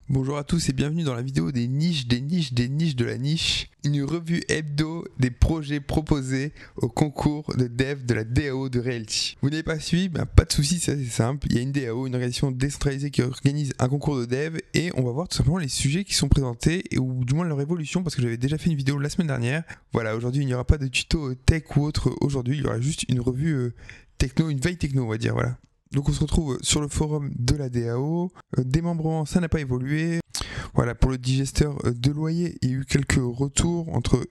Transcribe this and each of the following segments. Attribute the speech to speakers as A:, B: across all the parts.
A: Bonjour à tous et bienvenue dans la vidéo des niches de la niche, une revue hebdo des projets proposés au concours de dev de la DAO de Realty. Vous n'avez pas suivi? Pas de soucis, c'est assez simple. Il y a une DAO, une organisation décentralisée qui organise un concours de dev et on va voir tout simplement les sujets qui sont présentés ou du moins leur évolution parce que j'avais déjà fait une vidéo la semaine dernière. Voilà, aujourd'hui il n'y aura pas de tuto tech ou autre aujourd'hui, il y aura juste une revue techno, une veille techno on va dire, voilà. Donc on se retrouve sur le forum de la DAO, démembrement ça n'a pas évolué, voilà pour le digesteur de loyer il y a eu quelques retours entre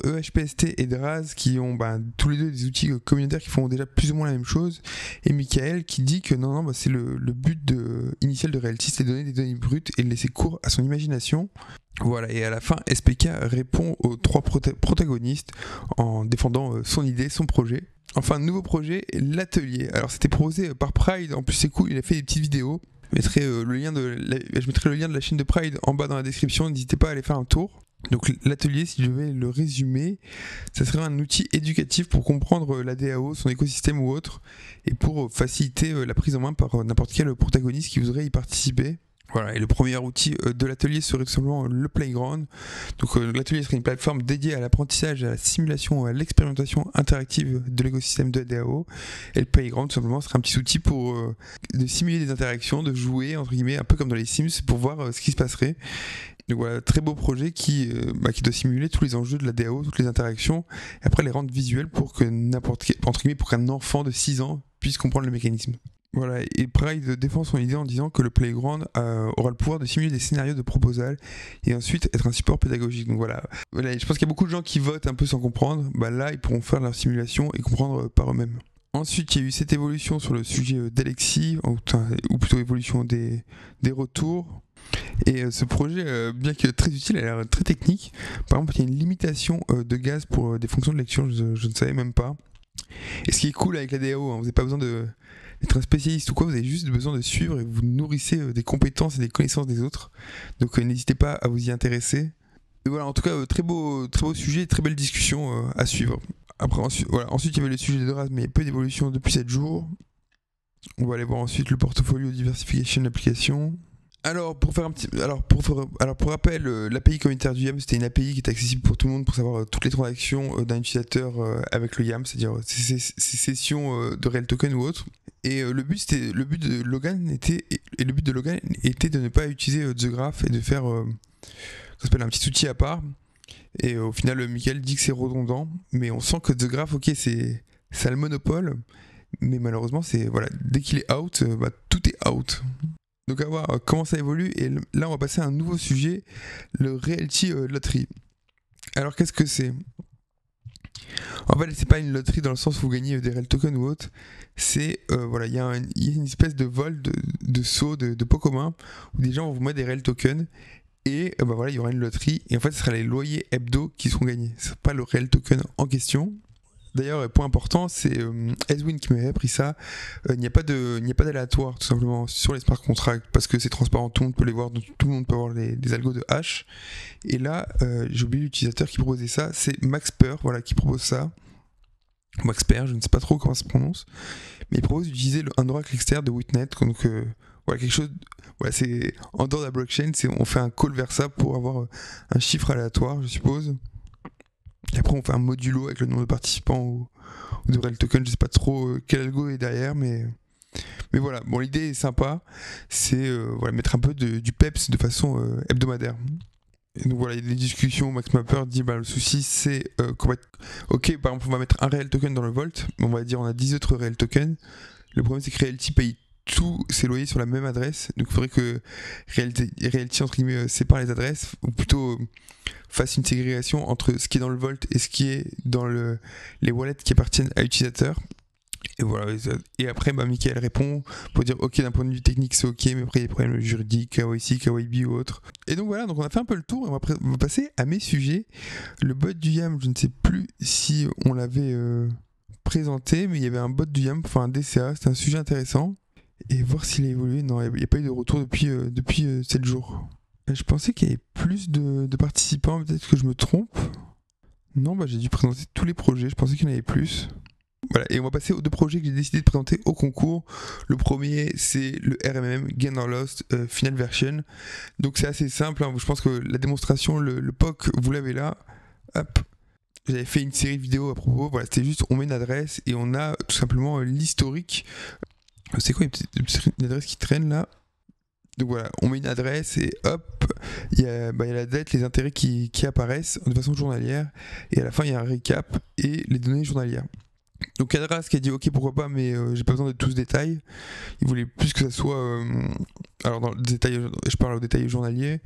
A: EHPST et Draz qui ont tous les deux des outils communautaires qui font déjà plus ou moins la même chose, et Michael qui dit que non, c'est le but initial de Realty, c'est de donner des données brutes et de laisser cours à son imagination. Voilà, et à la fin, SPK répond aux trois protagonistes en défendant son idée, son projet. Enfin, nouveau projet, l'atelier. Alors, c'était proposé par Pride, en plus c'est cool, il a fait des petites vidéos. Je mettrai le lien de la chaîne de Pride en bas dans la description, n'hésitez pas à aller faire un tour. Donc l'atelier, si je devais le résumer, ça serait un outil éducatif pour comprendre la DAO, son écosystème ou autre, et pour faciliter la prise en main par n'importe quel protagoniste qui voudrait y participer. Voilà, et le premier outil de l'atelier serait tout simplement le Playground. Donc l'atelier serait une plateforme dédiée à l'apprentissage, à la simulation, à l'expérimentation interactive de l'écosystème de la DAO. Et le Playground, tout simplement, serait un petit outil pour de simuler des interactions, de jouer, entre guillemets, un peu comme dans les Sims, pour voir ce qui se passerait. Donc voilà, très beau projet qui doit simuler tous les enjeux de la DAO, toutes les interactions, et après les rendre visuels pour que pour qu'un enfant de 6 ans puisse comprendre le mécanisme. Voilà, et Pride défend son idée en disant que le Playground aura le pouvoir de simuler des scénarios de proposal et ensuite être un support pédagogique. Donc voilà, je pense qu'il y a beaucoup de gens qui votent un peu sans comprendre. Là, ils pourront faire leur simulation et comprendre par eux-mêmes. Ensuite, il y a eu cette évolution sur le sujet d'Alexis, ou plutôt évolution des retours. Et ce projet, bien que très utile, a l'air très technique. Par exemple, il y a une limitation de gaz pour des fonctions de lecture, je ne savais même pas. Et ce qui est cool avec la DAO, vous n'avez pas besoin d'être un spécialiste ou quoi, vous avez juste besoin de suivre et vous nourrissez des compétences et des connaissances des autres. Donc n'hésitez pas à vous y intéresser. Et voilà, en tout cas, très beau sujet, très belle discussion à suivre. Ensuite, il y avait le sujet de Draz, mais il y a peu d'évolution depuis 7 jours. On va aller voir ensuite le portfolio diversification d'applications. Alors pour rappel, l'API communautaire du YAM, c'était une API qui était accessible pour tout le monde pour savoir toutes les transactions d'un utilisateur avec le YAM, c'est-à-dire ses sessions de Real Token ou autre. Et le but de Logan était de ne pas utiliser The Graph et de faire ça s'appelle un petit outil à part. Et au final, Michael dit que c'est redondant, mais on sent que The Graph, ok, ça a le monopole, mais malheureusement, dès qu'il est out, tout est out. Donc à voir comment ça évolue, et là on va passer à un nouveau sujet, le Realty Lottery. Alors qu'est-ce que c'est? En fait, c'est pas une loterie dans le sens où vous gagnez des Real Tokens ou autre, c'est il y a une espèce de vol de saut de pots communs où des gens vont vous mettre des Real Tokens et il y aura une loterie, et en fait ce sera les loyers hebdo qui seront gagnés, c'est pas le Real Token en question. D'ailleurs, point important, c'est Ezwin qui m'avait appris ça. Il n'y a pas d'aléatoire tout simplement sur les smart contracts parce que c'est transparent, tout le monde peut les voir, donc tout le monde peut avoir des algos de hash. Et là, j'ai oublié l'utilisateur qui proposait ça, c'est Maxper, qui propose ça. Maxper, je ne sais pas trop comment ça se prononce, mais il propose d'utiliser un oracle externe de Witnet, donc quelque chose. C'est en dehors de la blockchain, on fait un call vers ça pour avoir un chiffre aléatoire, je suppose. Et après on fait un modulo avec le nombre de participants ou de Real Token, je sais pas trop quel algo est derrière, mais voilà, bon, l'idée est sympa, c'est mettre un peu du peps de façon hebdomadaire. Et donc voilà, il y a des discussions, Max Mapper dit le souci c'est qu'on va ok, par exemple on va mettre un Real Token dans le Vault, mais on va dire on a 10 autres Real Tokens. Le problème c'est que Realty paye tous ses loyers sur la même adresse, donc il faudrait que Realty entre guillemets sépare les adresses, ou plutôt fasse une ségrégation entre ce qui est dans le Vault et ce qui est dans les wallets qui appartiennent à l'utilisateur. Et voilà, et après Michael répond pour dire ok, d'un point de vue technique c'est ok, mais après il y a des problèmes juridiques, KYC, KYB ou autre. Et donc voilà, donc on a fait un peu le tour, et on va passer à mes sujets. Le bot du YAM, je ne sais plus si on l'avait présenté, mais il y avait un bot du YAM pour faire un DCA, c'était un sujet intéressant. Et voir s'il a évolué, non, il n'y a pas eu de retour depuis 7 jours. Je pensais qu'il y avait plus de participants, peut-être que je me trompe. Non, j'ai dû présenter tous les projets, je pensais qu'il y en avait plus. Voilà, et on va passer aux deux projets que j'ai décidé de présenter au concours. Le premier, c'est le RMM Gain or Lost Final Version. Donc c'est assez simple, hein. Je pense que la démonstration, le POC, vous l'avez là. Hop. J'avais fait une série de vidéos à propos. Voilà, c'était juste, on met une adresse et on a tout simplement l'historique. C'est quoi une adresse qui traîne là? Donc voilà, on met une adresse et hop, il y a la dette, les intérêts qui apparaissent de façon journalière. Et à la fin, il y a un récap et les données journalières. Donc Cadras qui a dit ok pourquoi pas, mais j'ai pas besoin de tout ce détail. Il voulait plus que ça soit alors dans le détail, je parle au détail journalier.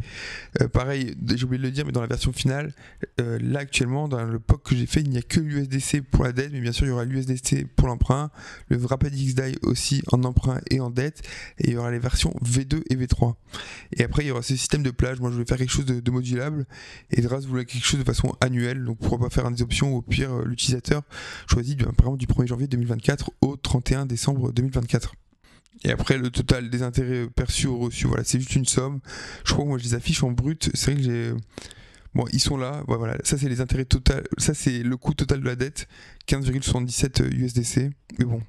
A: Pareil, j'ai oublié de le dire, mais dans la version finale, là actuellement dans le POC que j'ai fait, il n'y a que l'USDC pour la dette, mais bien sûr il y aura l'USDC pour l'emprunt, le Wrapped XDAI aussi en emprunt et en dette, et il y aura les versions V2 et V3. Et après il y aura ce système de plage. Moi je voulais faire quelque chose de modulable, et Dras voulait quelque chose de façon annuelle, donc pourquoi pas faire des options où au pire l'utilisateur choisit par exemple du 1er janvier 2024 au 31 décembre 2024. Et après le total des intérêts perçus ou reçus, voilà, c'est juste une somme. Je crois que moi je les affiche en brut, c'est vrai que j'ai... Bon, ils sont là, voilà, ça c'est les intérêts total, ça c'est le coût total de la dette, 15,77 USDC. Mais bon,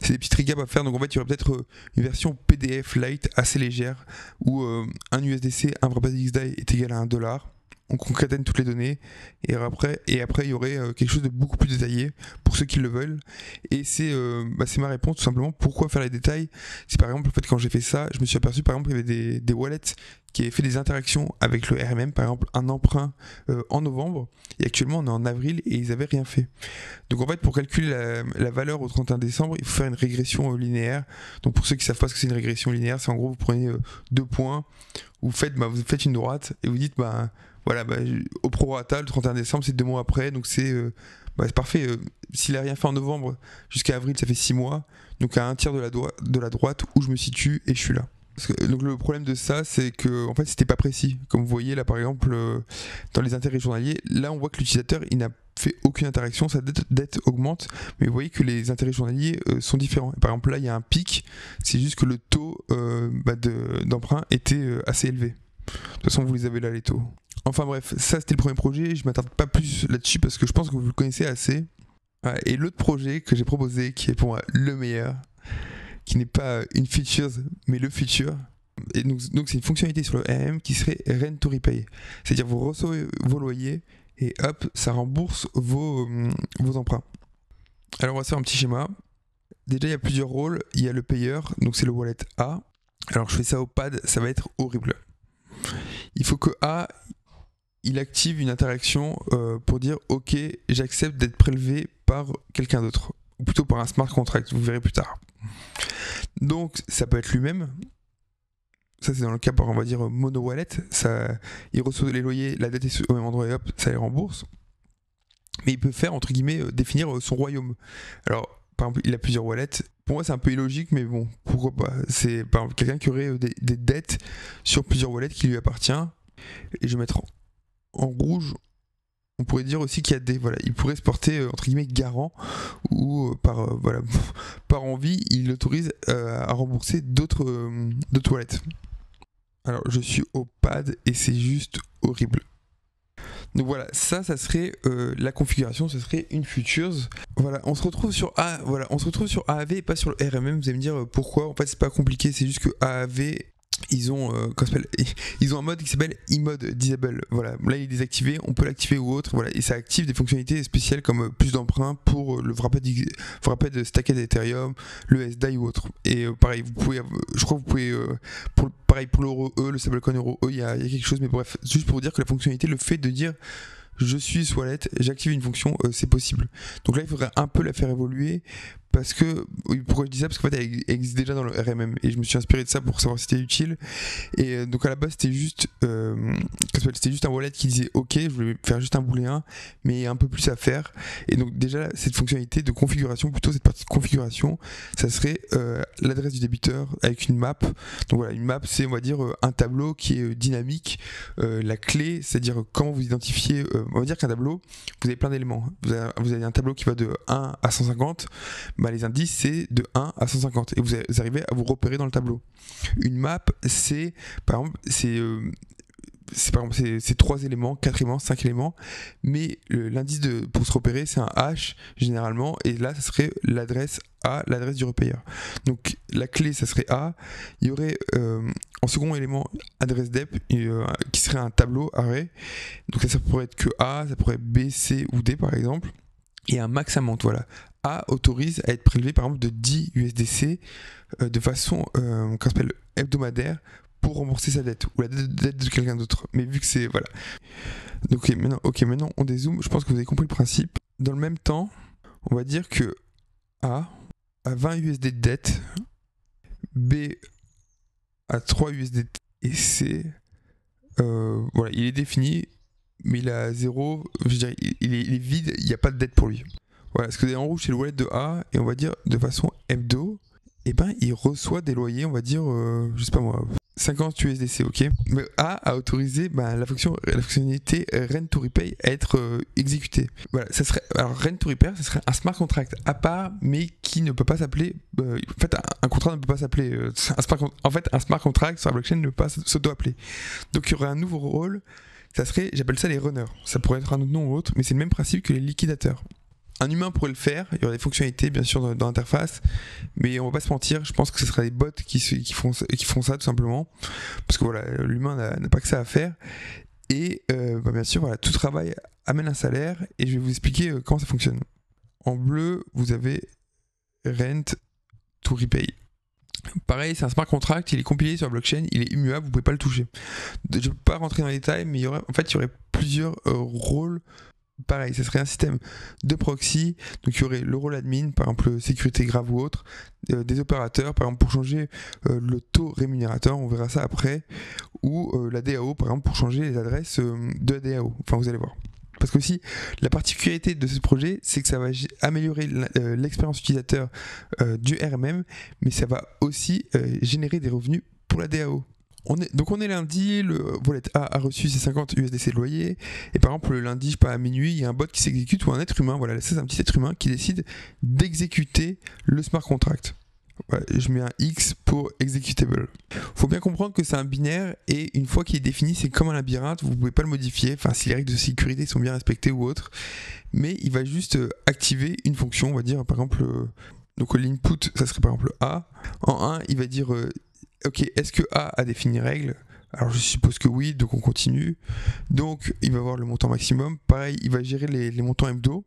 A: c'est des petits recaps à faire, donc en fait il y aurait peut-être une version PDF light assez légère où un USDC, un Wrapped XDAI est égal à $1. On concatène toutes les données et après il y aurait quelque chose de beaucoup plus détaillé pour ceux qui le veulent. Et c'est ma réponse tout simplement. Pourquoi faire les détails? C'est par exemple, en fait, quand j'ai fait ça, je me suis aperçu par exemple qu'il y avait des wallets qui avaient fait des interactions avec le RMM, par exemple un emprunt en novembre, et actuellement on est en avril et ils n'avaient rien fait. Donc en fait, pour calculer la valeur au 31 décembre, il faut faire une régression linéaire. Donc pour ceux qui ne savent pas ce que c'est une régression linéaire, c'est en gros vous prenez 2 points, vous faites une droite et vous dites voilà, au prorata, le 31 décembre, c'est 2 mois après, donc c'est parfait. S'il a rien fait en novembre jusqu'à avril, ça fait 6 mois, donc à un tiers de la droite où je me situe et je suis là. Donc le problème de ça, c'est que en fait, c'était pas précis. Comme vous voyez là, par exemple, dans les intérêts journaliers, là, on voit que l'utilisateur, il n'a fait aucune interaction, sa dette augmente, mais vous voyez que les intérêts journaliers sont différents. Et par exemple, là, il y a un pic, c'est juste que le taux d'emprunt était assez élevé. De toute façon, vous les avez là, les taux. Enfin bref, ça c'était le premier projet, je m'attarde pas plus là-dessus parce que je pense que vous le connaissez assez. Et l'autre projet que j'ai proposé, qui est pour moi le meilleur, qui n'est pas une feature, mais le feature, et donc c'est une fonctionnalité sur le RM qui serait Rent to Repay. C'est-à-dire vous recevez vos loyers et hop, ça rembourse vos emprunts. Alors on va faire un petit schéma. Déjà il y a plusieurs rôles, il y a le payeur, donc c'est le wallet A. Alors je fais ça au pad, ça va être horrible. Il faut que A, il active une interaction pour dire ok, j'accepte d'être prélevé par quelqu'un d'autre, ou plutôt par un smart contract, vous verrez plus tard. Donc ça peut être lui-même, ça c'est dans le cas par on va dire mono wallet, il reçoit les loyers, la dette est au même endroit et hop, ça les rembourse. Mais il peut faire entre guillemets définir son royaume. Alors par exemple il a plusieurs wallets, pour moi c'est un peu illogique mais bon, pourquoi pas. C'est par exemple quelqu'un qui aurait des dettes sur plusieurs wallets qui lui appartiennent, et je vais mettre en rouge, on pourrait dire aussi qu'il y a il pourrait se porter entre guillemets garant, ou par envie, il autorise à rembourser d'autres wallets. Alors je suis au pad et c'est juste horrible. Donc voilà, ça serait la configuration, ça serait une futures. Voilà, on se retrouve sur AAV et pas sur le RMM. Vous allez me dire pourquoi. En fait, c'est pas compliqué, c'est juste que AAV, ils ont un mode qui s'appelle eMode Disable. Voilà, là il est désactivé, on peut l'activer ou autre. Voilà, et ça active des fonctionnalités spéciales comme plus d'emprunt pour le Wrapped Stacked Ethereum, le SDAI ou autre. Et pareil, pour l'euro E, le stablecoin euro E, il y a quelque chose, mais bref, juste pour vous dire que la fonctionnalité, le fait de dire je suis wallet, j'active une fonction, c'est possible. Donc là il faudrait un peu la faire évoluer. Parce que, pourquoi je dis ça? Parce qu'en fait elle existe déjà dans le RMM et je me suis inspiré de ça pour savoir si c'était utile. Et donc à la base c'était juste un wallet qui disait ok, je voulais faire juste un booléen, mais il y a un peu plus à faire. Et donc déjà cette fonctionnalité de configuration, plutôt cette partie de configuration, ça serait l'adresse du débiteur avec une map. Donc voilà, une map c'est on va dire un tableau qui est dynamique. La clé, c'est-à-dire comment vous identifiez, on va dire qu'un tableau, vous avez plein d'éléments. Vous avez un tableau qui va de 1 à 150. Les indices c'est de 1 à 150 et vous arrivez à vous repérer dans le tableau. Une map, c'est par exemple c'est par exemple c'est 3 éléments, 4 éléments, 5 éléments, mais l'indice pour se repérer c'est un hash généralement, et là ça serait l'adresse A, l'adresse du repayeur. Donc la clé ça serait A, il y aurait en second élément adresse dep qui serait un tableau array, donc ça pourrait être que A, ça pourrait être B, C ou D par exemple, et un max amount, voilà. A autorise à être prélevé par exemple de 10 USDC de façon qu'on appelle hebdomadaire pour rembourser sa dette ou la dette de quelqu'un d'autre. Mais vu que c'est voilà. Donc maintenant on dézoome. Je pense que vous avez compris le principe. Dans le même temps, on va dire que A a 20 USD de dette, B a 3 USD et C voilà, il est défini, mais il a 0, je dirais, il est vide, il n'y a pas de dette pour lui. Voilà, ce que vous avez en rouge c'est le wallet de A, et on va dire de façon hebdo, et ben il reçoit des loyers, on va dire, je sais pas moi, 50 USDC, ok. Mais A a autorisé la fonctionnalité Rent to Repay à être exécutée. Voilà, ça serait, alors Rent to Repair, ça serait un smart contract à part, mais qui ne peut pas s'appeler. En fait, un contrat ne peut pas s'appeler. Un smart contract sur la blockchain ne peut pas s'auto-appeler. Donc il y aurait un nouveau rôle. Ça serait, j'appelle ça les runners. Ça pourrait être un autre nom ou autre, mais c'est le même principe que les liquidateurs. Un humain pourrait le faire, il y aurait des fonctionnalités bien sûr dans l'interface, mais on va pas se mentir, je pense que ce sera des bots qui font ça tout simplement, parce que voilà, l'humain n'a pas que ça à faire, et bien sûr voilà, tout travail amène un salaire, et je vais vous expliquer comment ça fonctionne. En bleu, vous avez Rent to Repay. Pareil, c'est un smart contract, il est compilé sur la blockchain, il est immuable, vous pouvez pas le toucher. Je ne peux pas rentrer dans les détails, mais il y aurait plusieurs rôles. Pareil, ça serait un système de proxy, donc il y aurait le rôle admin, par exemple sécurité grave ou autre, des opérateurs, par exemple pour changer le taux rémunérateur, on verra ça après, ou la DAO, par exemple pour changer les adresses de la DAO, enfin vous allez voir. Parce que aussi, la particularité de ce projet, c'est que ça va améliorer l'expérience utilisateur du RMM, mais ça va aussi générer des revenus pour la DAO. Donc on est lundi, le wallet A a reçu ses 50 USDC de loyer, et par exemple le lundi, je sais pas, à minuit, il y a un bot qui s'exécute, ou un être humain, voilà, c'est un petit être humain qui décide d'exécuter le smart contract. Ouais, je mets un X pour executable. Faut bien comprendre que c'est un binaire, et une fois qu'il est défini, c'est comme un labyrinthe, vous pouvez pas le modifier, enfin si les règles de sécurité sont bien respectées ou autre, mais il va juste activer une fonction, on va dire par exemple, donc l'input ça serait par exemple A, en 1 il va dire ok, est-ce que A a défini règle? Alors je suppose que oui, donc on continue. Donc il va voir le montant maximum. Pareil, il va gérer les montants hebdo.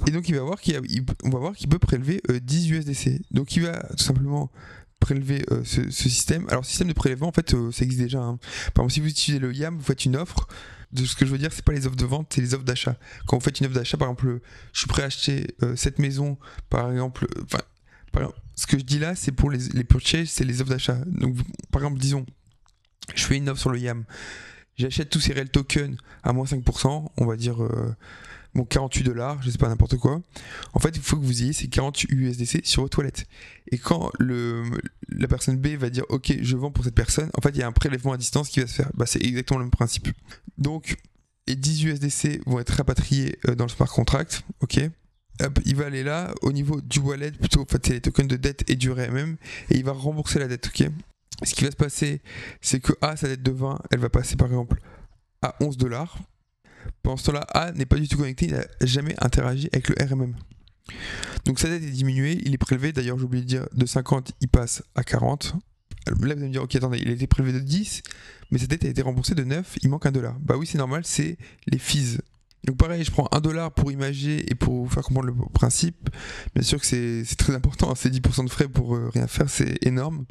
A: Et donc on va voir qu'il peut prélever 10 USDC. Donc il va tout simplement prélever ce système. Alors système de prélèvement, en fait, ça existe déjà. Hein. Par exemple, si vous utilisez le YAM, vous faites une offre. De ce que je veux dire, c'est pas les offres de vente, c'est les offres d'achat. Quand vous faites une offre d'achat, par exemple, je suis prêt à acheter cette maison, par exemple, ce que je dis là, c'est pour les purchases, c'est les offres d'achat. Donc, par exemple, disons, je fais une offre sur le YAM, j'achète tous ces réels tokens à moins 5%, on va dire 48 $, je sais pas, n'importe quoi. En fait, il faut que vous ayez ces 40 USDC sur votre wallet. Et quand la personne B va dire ok, je vends pour cette personne, en fait, il y a un prélèvement à distance qui va se faire. C'est exactement le même principe. Donc, les 10 USDC vont être rapatriés dans le smart contract, ok. Hop, il va aller là, au niveau du wallet, plutôt, en fait, c'est les tokens de dette et du RMM, et il va rembourser la dette, ok. Ce qui va se passer, c'est que A, sa dette de 20, elle va passer par exemple à 11 $. Pendant ce temps-là, A n'est pas du tout connecté, il n'a jamais interagi avec le RMM. Donc sa dette est diminuée, il est prélevé, d'ailleurs j'ai oublié de dire, de 50, il passe à 40. Là vous allez me dire, ok attendez, il a été prélevé de 10, mais sa dette a été remboursée de 9, il manque $1. Bah oui c'est normal, c'est les fees. Donc pareil, je prends $1 pour imager et pour vous faire comprendre le principe. Bien sûr que c'est très important, hein, c'est 10% de frais pour rien faire, c'est énorme.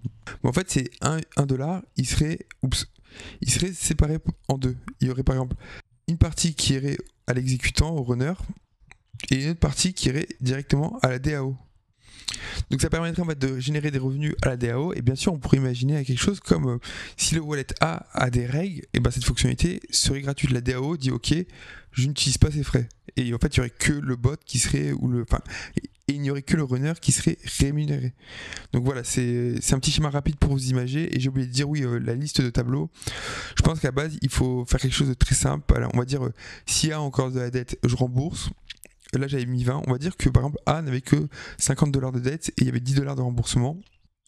A: Mais en fait c'est $1, il serait séparé en deux. Il y aurait par exemple une partie qui irait à l'exécutant, au runner, et une autre partie qui irait directement à la DAO. Donc ça permettrait en fait de générer des revenus à la DAO, et bien sûr on pourrait imaginer quelque chose comme si le wallet A des règles, et ben cette fonctionnalité serait gratuite. La DAO dit ok, je n'utilise pas ces frais, et en fait il n'y aurait que le bot qui serait, et il n'y aurait que le runner qui serait rémunéré. Donc voilà, c'est un petit schéma rapide pour vous imager, et j'ai oublié de dire oui, la liste de tableaux, je pense qu'à la base il faut faire quelque chose de très simple. Alors, on va dire s'il y a encore de la dette, je rembourse. Là j'avais mis 20, on va dire que par exemple A n'avait que $50 de dette et il y avait $10 de remboursement.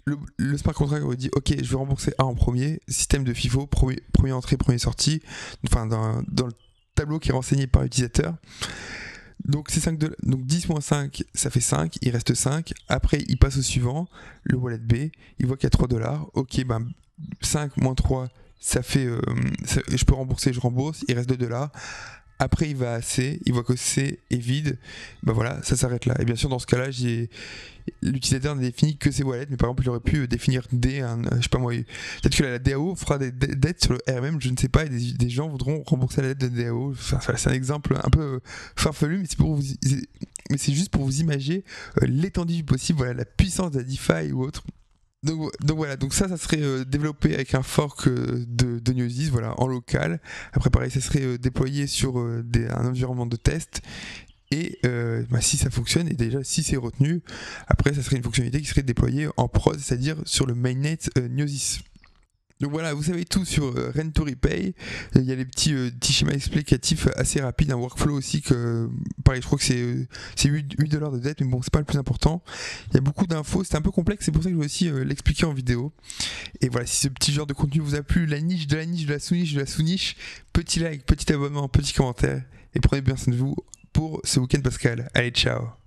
A: le smart contract aurait dit ok, je vais rembourser A en premier, système de FIFO, premier entrée, premier sortie, enfin dans le tableau qui est renseigné par l'utilisateur. Donc, c'est 5 donc 10 moins 5, ça fait 5, il reste 5. Après, il passe au suivant, le wallet B, il voit qu'il y a 3 dollars. Ok, ben 5 moins 3, ça fait. Je peux rembourser, je rembourse, il reste 2 dollars. Après, il va à C, il voit que C est vide, ben voilà, ça s'arrête là. Et bien sûr, dans ce cas-là, l'utilisateur n'a défini que ses wallets, mais par exemple, il aurait pu définir D, je sais pas moi, peut-être que la DAO fera des dettes sur le RMM, je ne sais pas, et des gens voudront rembourser la dette de DAO. Enfin, c'est un exemple un peu farfelu, mais c'est juste pour vous imaginer l'étendue du possible, voilà, la puissance de la DeFi ou autre. Donc voilà, donc ça serait développé avec un fork de Gnosis, voilà, en local. Après pareil, ça serait déployé sur un environnement de test. Et si ça fonctionne, et déjà si c'est retenu, après ça serait une fonctionnalité qui serait déployée en prod, c'est-à-dire sur le mainnet Gnosis. Donc voilà, vous savez tout sur Rent to Repay. Il y a les petits schémas explicatifs assez rapides, un workflow aussi que, pareil, je crois que c'est 8 dollars de dette, mais bon, c'est pas le plus important. Il y a beaucoup d'infos, c'est un peu complexe, c'est pour ça que je vais aussi l'expliquer en vidéo. Et voilà, si ce petit genre de contenu vous a plu, la niche de la niche de la sous-niche de la sous-niche, petit like, petit abonnement, petit commentaire, et prenez bien soin de vous pour ce week-end Pascal. Allez, ciao!